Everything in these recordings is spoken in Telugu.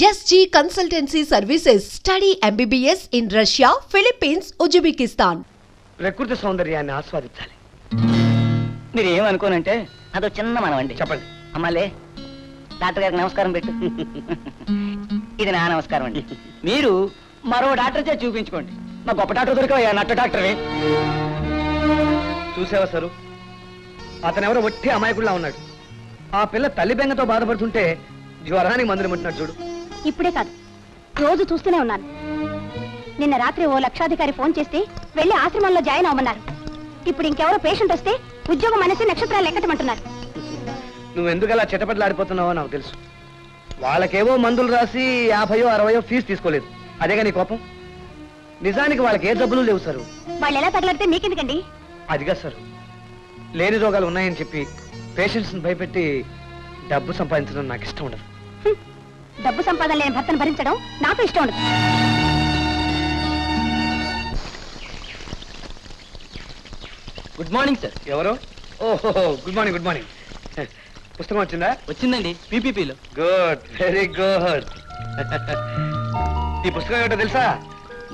SG Consultancy Services. Study MBBS in Russia, Philippines, Uzbekistan. ప్రకృతి సౌందర్యాన్ని ఆస్వాదించాలి. మీరు ఏమనుకోనంటే అదో చిన్న మనవండి. చెప్పండి. అమ్మాలే, డాక్టర్ గారికి నమస్కారం పెట్టు. ఇది నా నమస్కారం అండి. మీరు మరో డాక్టర్ చే చూపించుకోండి. మా గొప్ప డాక్టర్ దొరికా నట్ట డాక్టరే. చూసావా సరు, అతనెవరో ఒట్టి అమాయకుడిలా ఉన్నాడు. ఆ పిల్ల తల్లి బెంగతో బాధపడుతుంటే జ్వరానికి మందులు ముట్టినాడు చూడు. ఇప్పుడే కాదు, రోజు చూస్తూనే ఉన్నాను. నిన్న రాత్రి ఓ లక్షాధికారి ఫోన్ చేస్తే వెళ్లి ఆశ్రమంలో జాయిన్ అవ్వమన్నారు. ఇప్పుడు ఇంకెవరో పేషెంట్ వస్తే ఉద్యోగం అనేసి నక్షత్రాలు ఎక్కటమంటున్నారు. నువ్వెందుకు అలా చిటపట్లాడిపోతున్నావో నాకు తెలుసు. వాళ్ళకేవో మందులు రాసి 50-60 ఫీజు తీసుకోలేదు, అదేగా నీ కోపం. నిజానికి వాళ్ళకి ఏ జబ్బులు లేవు సారు. వాళ్ళు ఎలా తగలడితే మీకెందుకండి? అదిగా సారు, లేని రోగాలు ఉన్నాయని చెప్పి పేషెంట్స్ భయపెట్టి డబ్బు సంపాదించడం నాకు ఇష్టం ఉండదు. డబ్బు సంపాదన లేని భర్తను భరించడం నాకు ఇష్టం ఉండదు. Good morning sir. ఎవరు? ఓహో, గుడ్ మార్నింగ్. Good morning. పుస్తకం వచ్చిందా? వచ్చిందండి, పీపీపీలో. Good, very good. ఈ పుస్తకం ఏమిటో తెలుసా?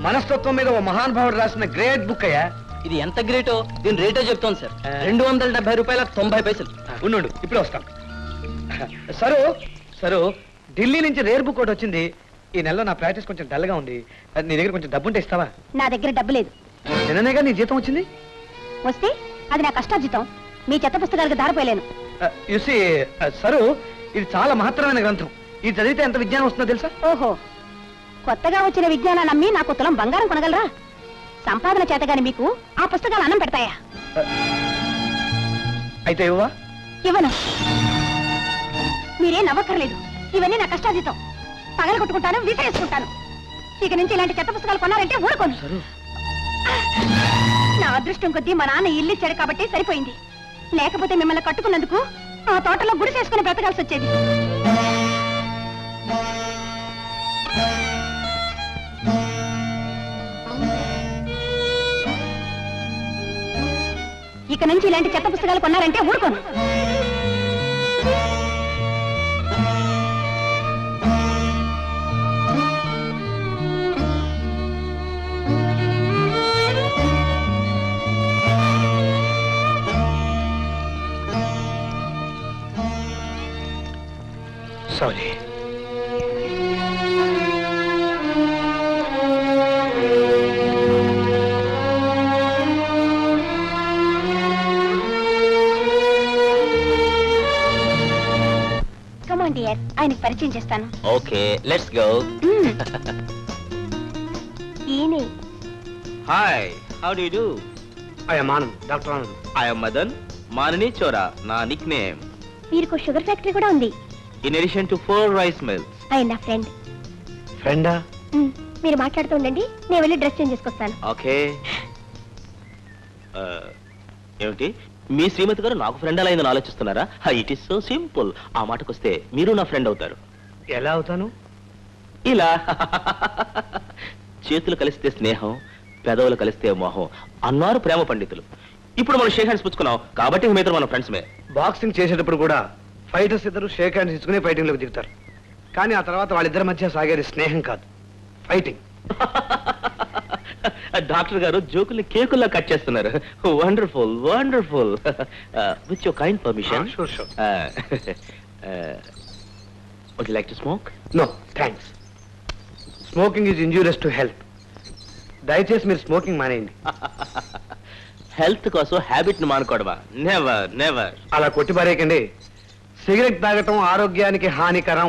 మనస్తత్వం మీద ఓ మహానుభావుడు రాసిన గ్రేట్ బుక్ అయ్యా. ఇది ఎంత గ్రేటో దీని రేటో చెప్తాను సార్. 270 రూపాయల 90 పైసలు. ఉండు, ఇప్పుడే వస్తాం. సరు సరు, ఢిల్లీ నుంచి రేర్ బుక్ ఒకటి వచ్చింది. ఈ నెలలో నా ప్రాక్టీస్ కొంచెం డల్ గా ఉంది. నీ దగ్గర కొంచెం డబ్బు ఉంటే ఇస్తావా? నా దగ్గర డబ్బు లేదు. నిన్ననేగా నీ జీతం వచ్చింది. వస్తే అది నా కష్టార్జితం. మీ చెత్త పుస్తకాలకు దారిపోయలేను. యూసి సరు, ఇది చాలా మహత్తరమైన గ్రంథం. ఇది చదివితే ఎంత విజ్ఞానం వస్తుందో తెలుసా? ఓహో, కొత్తగా వచ్చిన విజ్ఞానాన్ని నమ్మి నాకు తులం బంగారం కొనగలరా? సంపాదన చేతగాని మీకు ఆ పుస్తకాలు అన్నం పెడతాయా? అయితే ఇవ్వవా? ఇవ్వను. మీరేం నవ్వక్కర్లేదు. ఇవన్నీ నా కష్టార్జితం. పగల కొట్టుకుంటాను, విసిరేసుకుంటాను. ఇక నుంచి ఇలాంటి చెత్త పుస్తకాలు కొన్నారంటే ఊరుకోను. నా అదృష్టం కొద్దీ మా నాన్న ఇల్లు ఇచ్చాడు కాబట్టి సరిపోయింది. లేకపోతే మిమ్మల్ని కట్టుకున్నందుకు ఆ తోటలో గుడి చేసుకుని బ్రతకాల్సి వచ్చేది. ఇక నుంచి ఇలాంటి చెత్త పుస్తకాలు కొన్నారంటే ఊరుకోను. సారీ. కమాన్ డియర్, ఆయనకి పరిచయం చేస్తాను. Okay, let's go. ఈయనే. Hi, how do you do? I am Anand, doctor Anand. I am Madan, మానని చోరా నా నిక్ నేమ్. వీరికి షుగర్ ఫ్యాక్టరీ కూడా ఉంది. In addition to 4 rice mills. ఆయన నా ఫ్రెండ్. ఫ్రెండా? మీరు మాట్లాడుతూ ఉండండి, నేను వెళ్ళి డ్రెస్ చేంజ్ చేసుకొస్తాను. ఓకే. ఏమిటి, మీ శ్రీమతి గారు నాకు ఫ్రెండ్ అలా అయిందని ఆలోచిస్తున్నారా? It is so simple. ఆ మాటకొస్తే మీరు నా ఫ్రెండ్ అవుతారు. ఎలా అవుతాను? ఇలా చేతులు కలిస్తే స్నేహం, పెదవులు కలిస్తే మోహం అన్నారు ప్రేమ పండితులు. ఇప్పుడు మనం షేక్ హ్యాండ్స్ పుచ్చుకున్నాం కాబట్టి మీ ఇద్దరు మన ఫ్రెండ్స్మే. బాక్సింగ్ చేసేటప్పుడు కూడా ఫైటర్స్ ఇద్దరు షేక్ హ్యాండ్స్ ఇచ్చుకునే ఫైటింగ్ లోకి దిగుతారు. కానీ ఆ తర్వాత వాళ్ళిద్దరి మధ్య సాగేది స్నేహం కాదు, ఫైటింగ్. డాక్టర్ గారు జోకుల్ని కేకుల్లా కట్ చేస్తున్నారు. Wonderful wonderful. With your kind permission. Sure sure. Would you like to smoke? No thanks. Smoking is injurious to health. దయచేసి మీరు స్మోకింగ్ మానేయండి. హెల్త్ కోసం హ్యాబిట్ ని మానుకోవడమా? Never never. అలా కొట్టిపారేయకండి. సిగరెట్ తాగటం ఆరోగ్యానికి హానికరం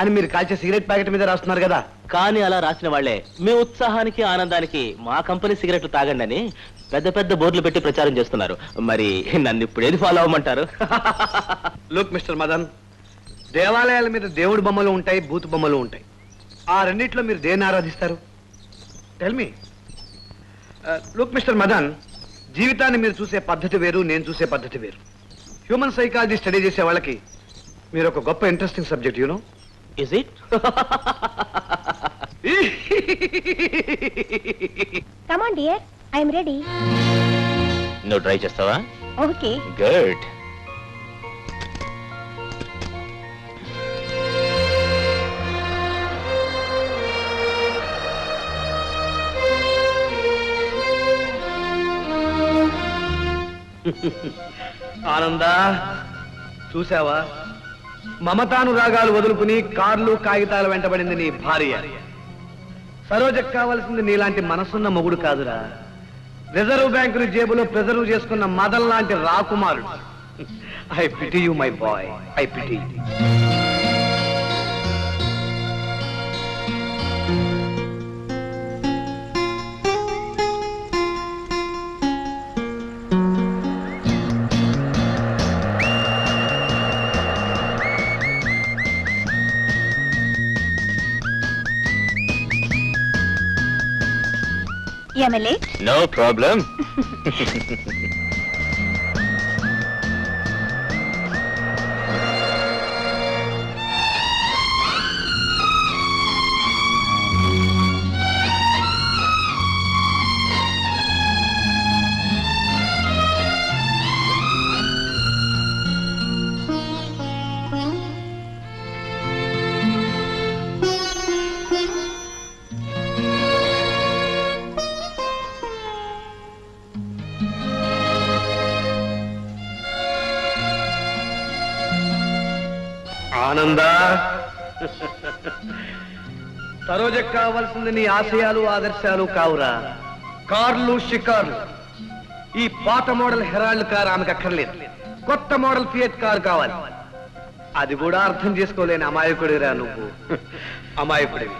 అని మీరు కాల్చే సిగరెట్ ప్యాకెట్ మీద రాస్తున్నారు కదా. కానీ అలా రాసిన వాళ్లే మీ ఉత్సాహానికి ఆనందానికి మా కంపెనీ సిగరెట్లు తాగండి అని పెద్ద పెద్ద బోర్డులు పెట్టి ప్రచారం చేస్తున్నారు. మరి నన్ను ఇప్పుడు ఏది ఫాలో అవ్వమంటారు? లుక్ మిస్టర్ మదన్, దేవాలయాల మీద దేవుడి బొమ్మలు ఉంటాయి, బూతు బొమ్మలు ఉంటాయి. ఆ రెండిట్లో మీరు దేన్ని ఆరాధిస్తారు? Tell me. Look mister Madan, జీవితాన్ని మీరు చూసే పద్ధతి వేరు, నేను చూసే పద్ధతి వేరు. హ్యూమన్ సైకాలజీ స్టడీ చేసే వాళ్ళకి మీరు ఒక గొప్ప interesting subject. You know is it? Come on dear, I'm ready. నువ్వు ట్రై చేస్తావా? ఓకే. గుడ్. ఆనందా, చూసావా? మమతానురాగాలు వదులుకుని కార్లు కాగితాలు వెంటబడింది నీ భార్య. సరోజకు కావలసింది నీలాంటి మనసున్న మొగుడు కాదురా, రిజర్వ్ బ్యాంకుని జేబులో ప్రిజర్వ్ చేసుకున్న మదన్ లాంటి రాకుమారుడు. I pity you my boy, I pity. MLA no problem. ఆనందా, సరోజకు కావాల్సింది నీ ఆశయాలు ఆదర్శాలు కావురా, కార్లు షికార్లు. ఈ పాత మోడల్ హెరాల్డ్ కార్ ఆమెకు అక్కర్లేదు, కొత్త మోడల్ ఫియట్ కార్ కావాలి. అది కూడా అర్థం చేసుకోలేని అమాయకుడిరా నువ్వు, అమాయకుడివి.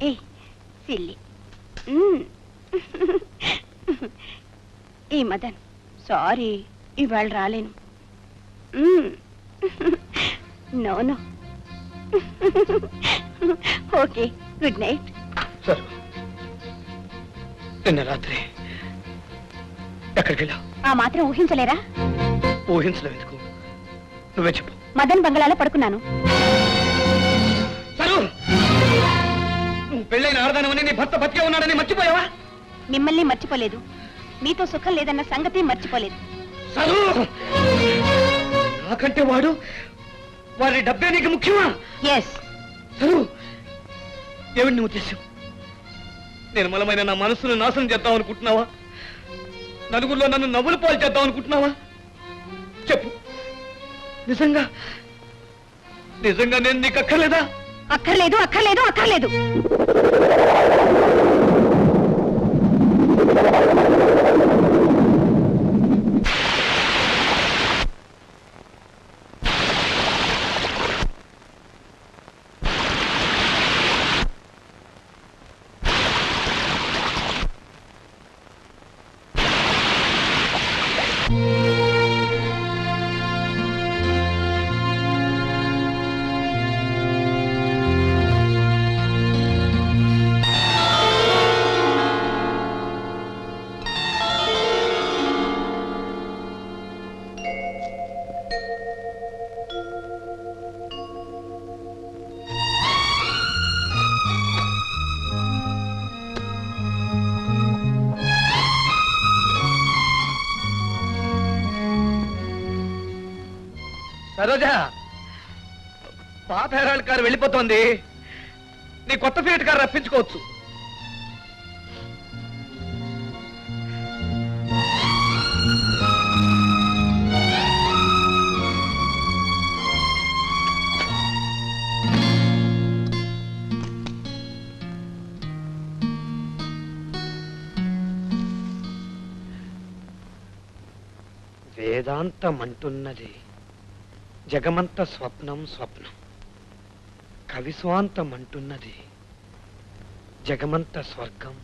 ఏ సిల్లి. ఏ మదన్, సారీ, ఇవాళ రాలేను. No no. Okay, good night. Sir, నిన్న రాత్రి ఎక్కడికి వెళ్ళావు? ఆ మాత్రం ఊహించలేరా? ఊహించడం ఎందుకు, నువ్వే చెప్పు. మదన్ బంగళాలో పడుకున్నాను. సరు, నువ్వు పెళ్ళైన ఆడదానవని నీ భర్త బతికే ఉన్నాడని మర్చిపోయావా? మిమ్మల్ని మర్చిపోలేదు, మీతో సుఖం లేదన్న సంగతి మర్చిపోలేదు. సరు, నాకంటే వాడి డబ్బే నీకు ముఖ్యమా? ఎస్. సరు, ఏమిటి నువ్వు ఉద్దేశం? నిర్మలమైన నా మనసును నాశనం చేద్దాం అనుకుంటున్నావా? నలుగురిలో నన్ను నవ్వులు పాలు చేద్దాం అనుకుంటున్నావా? చెప్పు, నిజంగా నిజంగా నేను నీకు అక్కర్లేదా? అక్కర్లేదు, అక్కర్లేదు, అక్కర్లేదు. సరోజా, పాత హెరాల్డ్ కారు వెళ్ళిపోతోంది, నీ కొత్త ఫియట్ కారు రప్పించుకోవచ్చు. వేదాంతం అంటున్నది జగమంత స్వప్నం స్వప్నం, కవిస్వాంతం అంటున్నది జగమంత స్వర్గం